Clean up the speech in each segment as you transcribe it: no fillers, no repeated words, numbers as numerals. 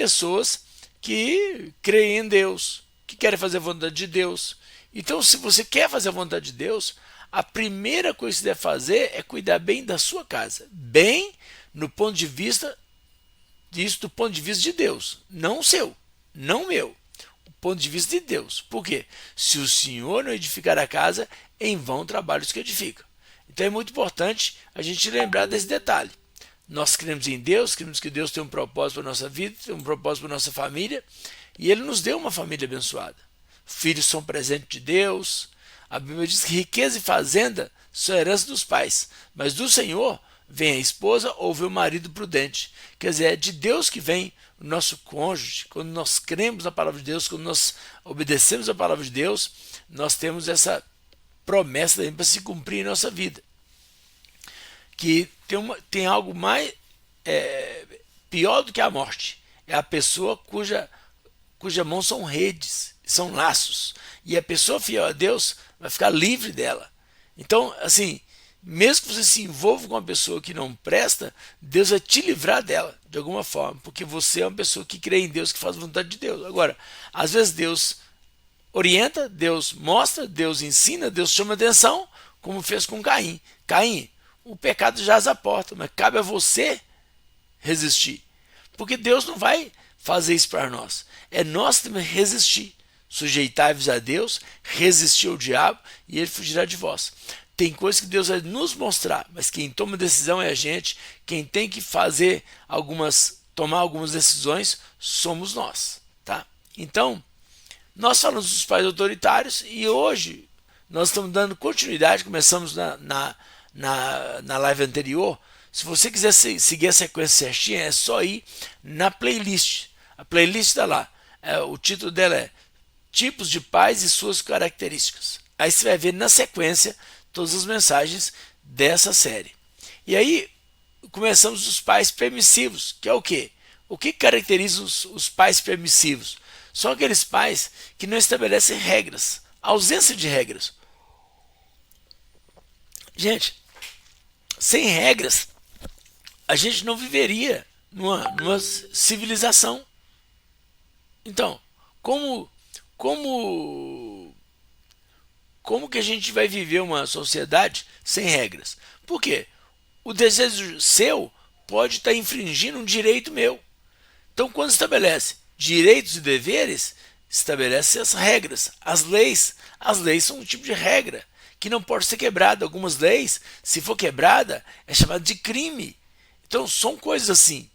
pessoas que creem em Deus, que querem fazer a vontade de Deus. Então, se você quer fazer a vontade de Deus, a primeira coisa que você deve fazer é cuidar bem da sua casa. Bem no ponto de vista disso, do ponto de vista de Deus, não o seu, não o meu. O ponto de vista de Deus. Por quê? Se o Senhor não edificar a casa, em vão trabalhos que edificam. Então é muito importante a gente lembrar desse detalhe. Nós cremos em Deus, cremos que Deus tem um propósito para a nossa vida, tem um propósito para a nossa família, e Ele nos deu uma família abençoada. Filhos são presente de Deus. A Bíblia diz que riqueza e fazenda são herança dos pais, mas do Senhor vem a esposa ou vem o marido prudente. Quer dizer, é de Deus que vem o nosso cônjuge. Quando nós cremos na palavra de Deus, quando nós obedecemos a palavra de Deus, nós temos essa promessa para se cumprir em nossa vida. Que tem algo mais pior do que a morte. É a pessoa cuja mão são redes, são laços. E a pessoa fiel a Deus vai ficar livre dela. Então, assim, mesmo que você se envolva com uma pessoa que não presta, Deus vai te livrar dela, de alguma forma, porque você é uma pessoa que crê em Deus, que faz a vontade de Deus. Agora, às vezes Deus orienta, Deus mostra, Deus ensina, Deus chama atenção, como fez com Caim. Caim, o pecado jaz à porta, mas cabe a você resistir. Porque Deus não vai fazer isso para nós. É nós que temos que resistir. Sujeitai-vos a Deus, resistir ao diabo e ele fugirá de vós. Tem coisas que Deus vai nos mostrar, mas quem toma decisão é a gente. Quem tem que tomar algumas decisões somos nós, tá? Então, nós falamos dos pais autoritários e hoje nós estamos dando continuidade. Começamos na live anterior. Se você quiser seguir a sequência certinha, é só ir na playlist. A playlist está lá. O título dela é Tipos de Pais e Suas Características. Aí você vai ver na sequência todas as mensagens dessa série. E aí começamos os pais permissivos, que é o quê? O que caracteriza os pais permissivos? São aqueles pais que não estabelecem regras, ausência de regras. Gente, sem regras, a gente não viveria numa civilização. Então, como que a gente vai viver uma sociedade sem regras? Por quê? O desejo seu pode estar infringindo um direito meu. Então, quando estabelece direitos e deveres, estabelece as regras. As leis são um tipo de regra que não pode ser quebrada. Algumas leis, se for quebrada, é chamado de crime. Então, são coisas assim.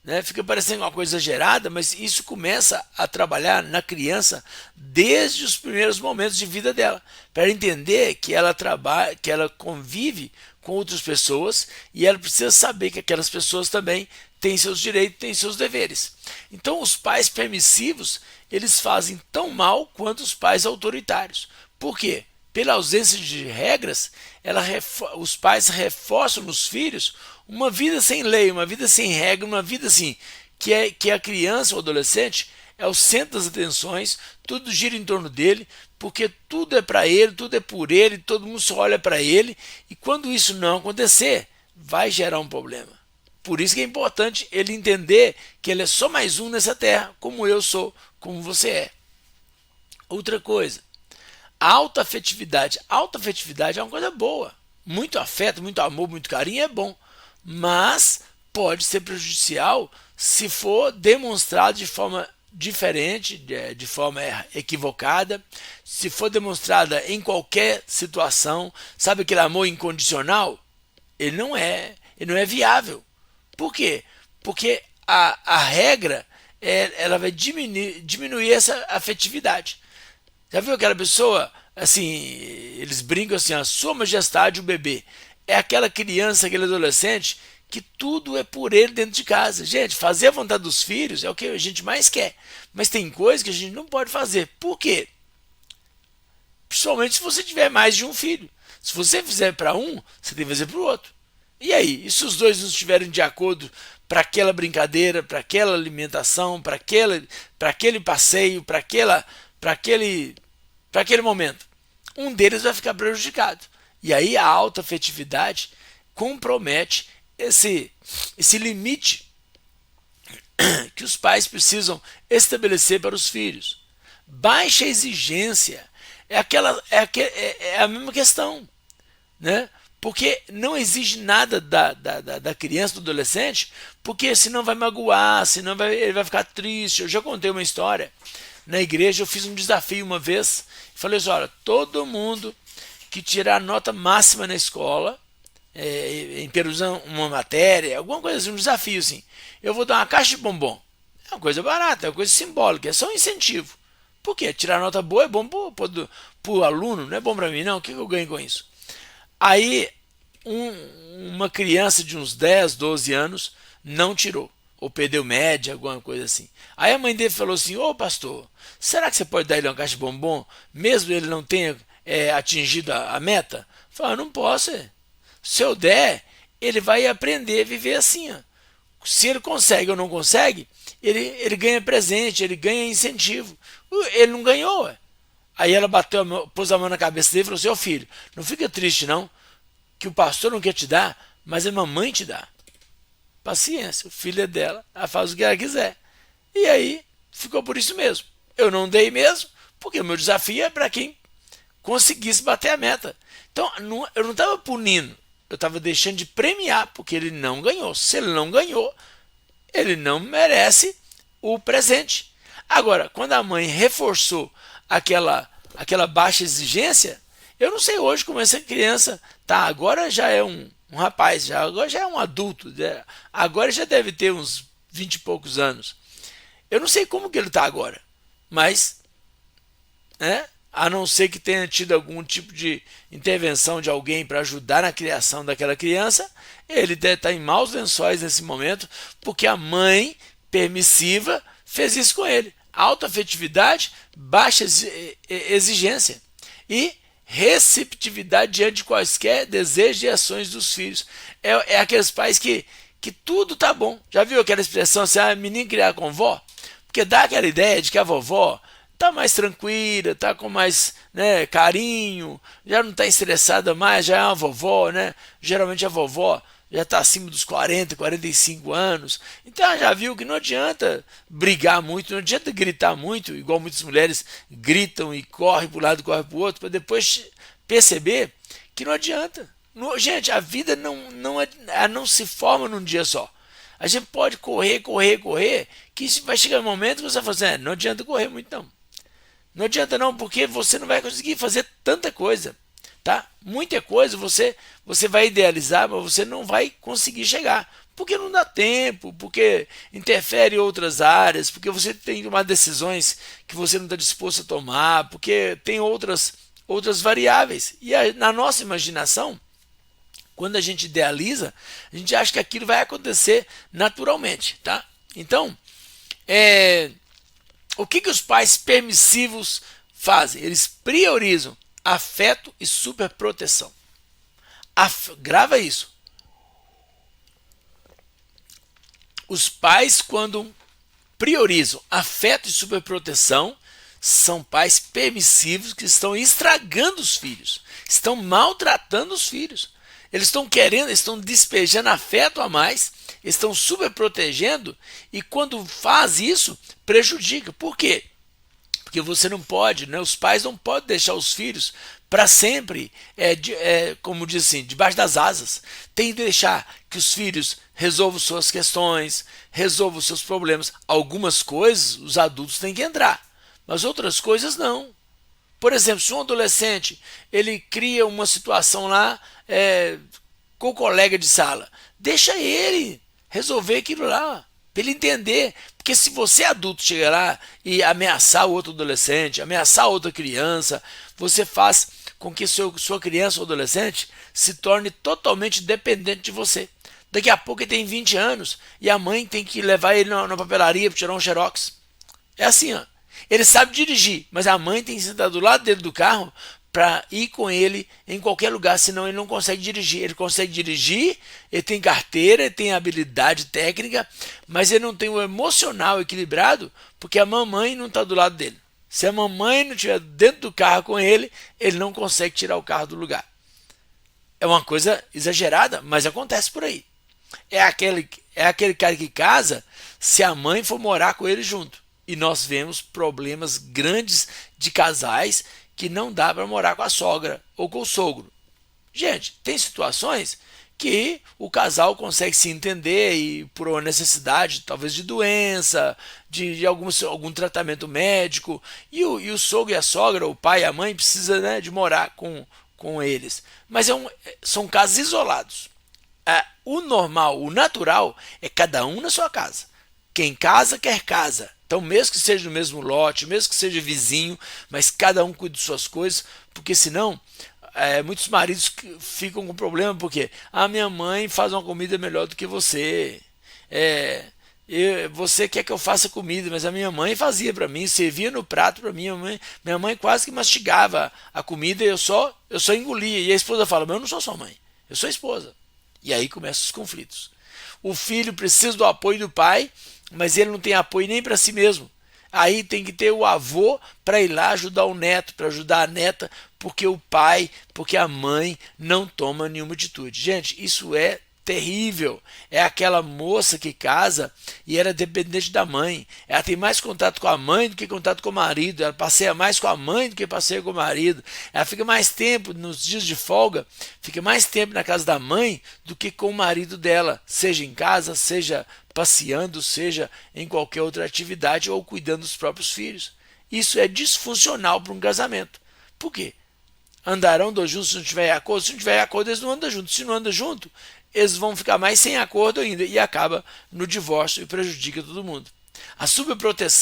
Né? Fica parecendo uma coisa exagerada, mas isso começa a trabalhar na criança desde os primeiros momentos de vida dela, para entender que ela trabalha, que ela convive com outras pessoas e ela precisa saber que aquelas pessoas também têm seus direitos, têm seus deveres. Então, os pais permissivos, eles fazem tão mal quanto os pais autoritários. Por quê? Pela ausência de regras, os pais reforçam nos filhos uma vida sem lei, uma vida sem regra, uma vida assim, que a criança ou adolescente é o centro das atenções, tudo gira em torno dele, porque tudo é para ele, tudo é por ele, todo mundo só olha para ele, e quando isso não acontecer, vai gerar um problema. Por isso que é importante ele entender que ele é só mais um nessa terra, como eu sou, como você é. Outra coisa, a autoafetividade. A autoafetividade é uma coisa boa. Muito afeto, muito amor, muito carinho é bom. Mas pode ser prejudicial se for demonstrado de forma diferente, de forma equivocada, se for demonstrada em qualquer situação. Sabe aquele amor incondicional? Ele não é viável. Por quê? Porque a regra ela vai diminuir essa afetividade. Já viu aquela pessoa, assim, eles brincam assim, a sua majestade, o bebê. É aquela criança, aquele adolescente, que tudo é por ele dentro de casa. Gente, fazer a vontade dos filhos é o que a gente mais quer. Mas tem coisas que a gente não pode fazer. Por quê? Principalmente se você tiver mais de um filho. Se você fizer para um, você tem que fazer para o outro. E aí? E se os dois não estiverem de acordo para aquela brincadeira, para aquela alimentação, para aquele passeio, para aquele momento? Um deles vai ficar prejudicado. E aí a alta afetividade compromete esse limite que os pais precisam estabelecer para os filhos. Baixa exigência é a mesma questão, né? Porque não exige nada da criança, do adolescente, porque senão vai magoar, senão ele vai ficar triste. Eu já contei uma história. Na igreja eu fiz um desafio uma vez, falei assim, olha, todo mundo que tirar nota máxima na escola, em perusão uma matéria, alguma coisa assim, um desafio assim, eu vou dar uma caixa de bombom. É uma coisa barata, é uma coisa simbólica, é só um incentivo. Por quê? Tirar nota boa é bom pro aluno, não é bom para mim não, o que eu ganho com isso? Aí uma criança de uns 10, 12 anos não tirou, ou perdeu média, alguma coisa assim. Aí a mãe dele falou assim, ô pastor, será que você pode dar ele uma caixa de bombom, mesmo ele não tenha atingido a meta? Eu falei, não posso. Se eu der, ele vai aprender a viver assim. Ó. Se ele consegue ou não consegue, ele ganha presente, ele ganha incentivo. Ele não ganhou. Ué. Aí ela pôs a mão na cabeça dele e falou assim, ô filho, não fica triste não, que o pastor não quer te dar, mas a mamãe te dá. Paciência, o filho é dela, ela faz o que ela quiser. E aí, ficou por isso mesmo. Eu não dei mesmo, porque o meu desafio é para quem conseguisse bater a meta. Então, eu não estava punindo, eu estava deixando de premiar, porque ele não ganhou. Se ele não ganhou, ele não merece o presente. Agora, quando a mãe reforçou aquela baixa exigência, eu não sei hoje como essa criança tá. Agora já é um rapaz, agora já é um adulto, agora já deve ter uns 20 e poucos anos. Eu não sei como que ele está agora, mas, né, a não ser que tenha tido algum tipo de intervenção de alguém para ajudar na criação daquela criança, ele deve estar em maus lençóis nesse momento, porque a mãe permissiva fez isso com ele. Alta afetividade, baixa exigência e receptividade diante de quaisquer desejos e ações dos filhos. É aqueles pais que tudo tá bom. Já viu aquela expressão assim, menino criar com vó? Porque dá aquela ideia de que a vovó tá mais tranquila, tá com mais, né, carinho, já não tá estressada mais, já é uma vovó, né? Geralmente a vovó já está acima dos 40, 45 anos. Então já viu que não adianta brigar muito, não adianta gritar muito, igual muitas mulheres gritam e correm para um lado, correm para o outro, para depois perceber que não adianta. Gente, a vida não se forma num dia só. A gente pode correr, que vai chegar um momento que você vai falar assim, não adianta correr muito não. Não adianta não, porque você não vai conseguir fazer tanta coisa. Tá? Muita coisa você vai idealizar, mas você não vai conseguir chegar. Porque não dá tempo, porque interfere em outras áreas, porque você tem que tomar decisões que você não está disposto a tomar, porque tem outras variáveis. E na nossa imaginação, quando a gente idealiza, a gente acha que aquilo vai acontecer naturalmente. Tá? Então, o que os pais permissivos fazem? Eles priorizam afeto e superproteção. Grava isso. Os pais, quando priorizam afeto e superproteção, são pais permissivos que estão estragando os filhos, estão maltratando os filhos. Eles estão despejando afeto a mais, estão superprotegendo e quando faz isso, prejudica. Por quê? Porque você não pode, né? Os pais não podem deixar os filhos para sempre, como diz assim, debaixo das asas. Tem que deixar que os filhos resolvam suas questões, resolvam seus problemas. Algumas coisas os adultos têm que entrar, mas outras coisas não. Por exemplo, se um adolescente ele cria uma situação lá com o colega de sala, deixa ele resolver aquilo lá. Para ele entender, porque se você adulto chegar lá e ameaçar o outro adolescente, ameaçar outra criança, você faz com que sua criança ou adolescente se torne totalmente dependente de você. Daqui a pouco ele tem 20 anos e a mãe tem que levar ele na papelaria para tirar um xerox. É assim, ó. Ele sabe dirigir, mas a mãe tem que sentar do lado dele do carro para ir com ele em qualquer lugar, senão ele não consegue dirigir. Ele consegue dirigir, ele tem carteira, ele tem habilidade técnica, mas ele não tem o emocional equilibrado porque a mamãe não está do lado dele. Se a mamãe não estiver dentro do carro com ele, ele não consegue tirar o carro do lugar. É uma coisa exagerada, mas acontece por aí. É aquele cara que casa se a mãe for morar com ele junto. E nós vemos problemas grandes de casais que não dá para morar com a sogra ou com o sogro. Gente, tem situações que o casal consegue se entender e por uma necessidade, talvez de doença, de algum tratamento médico, e o sogro e a sogra, o pai e a mãe, precisa, né, de morar com eles. Mas são casos isolados. O normal, o natural, é cada um na sua casa. Quem casa, quer casa. Então, mesmo que seja no mesmo lote, mesmo que seja vizinho, mas cada um cuida de suas coisas, porque senão muitos maridos ficam com problema porque a minha mãe faz uma comida melhor do que você. É, você quer que eu faça comida, mas a minha mãe fazia para mim, servia no prato para mim. Minha mãe quase que mastigava a comida e eu só engolia. E a esposa fala: mas eu não sou sua mãe, eu sou a esposa. E aí começam os conflitos. O filho precisa do apoio do pai, mas ele não tem apoio nem para si mesmo. Aí tem que ter o avô para ir lá ajudar o neto, para ajudar a neta, porque o pai, porque a mãe não toma nenhuma atitude. Gente, isso é terrível. É aquela moça que casa e era dependente da mãe. Ela tem mais contato com a mãe do que contato com o marido. Ela passeia mais com a mãe do que passeia com o marido. Ela fica mais tempo nos dias de folga, fica mais tempo na casa da mãe do que com o marido dela, seja em casa, seja passeando, seja em qualquer outra atividade ou cuidando dos próprios filhos. Isso é disfuncional para um casamento. Por quê? Andarão dois juntos se não tiver acordo? Se não tiver acordo, eles não andam juntos. Se não andam junto, eles vão ficar mais sem acordo ainda e acaba no divórcio e prejudica todo mundo. A superproteção